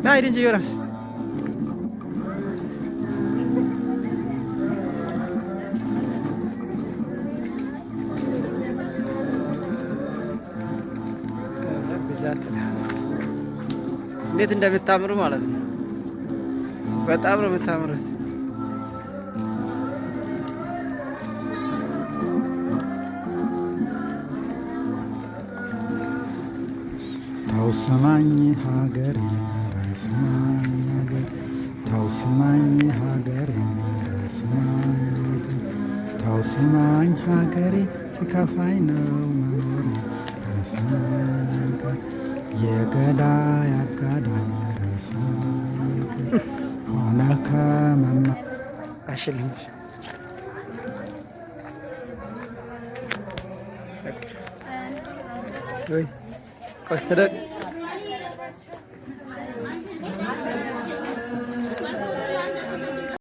ና ሂድ እንጂ ዮናስ እንዴት እንደምታምሩ ማለት ነው። በጣም ነው የምታምሩት። ታው ስማኝ ሀገሬ ስማኝ ሀገር ታው ስማኝ ሀገሬ ስማኝ ሀገር ታው ስማኝ ሀገሬ ሲከፋኝ ነው መኖር ስማኝ ሀገር የገዳይ አጋዳይ ስማኝ ሀገር ሆነ ከመማ አሽልኝ ወይ ቆይ ተደቅ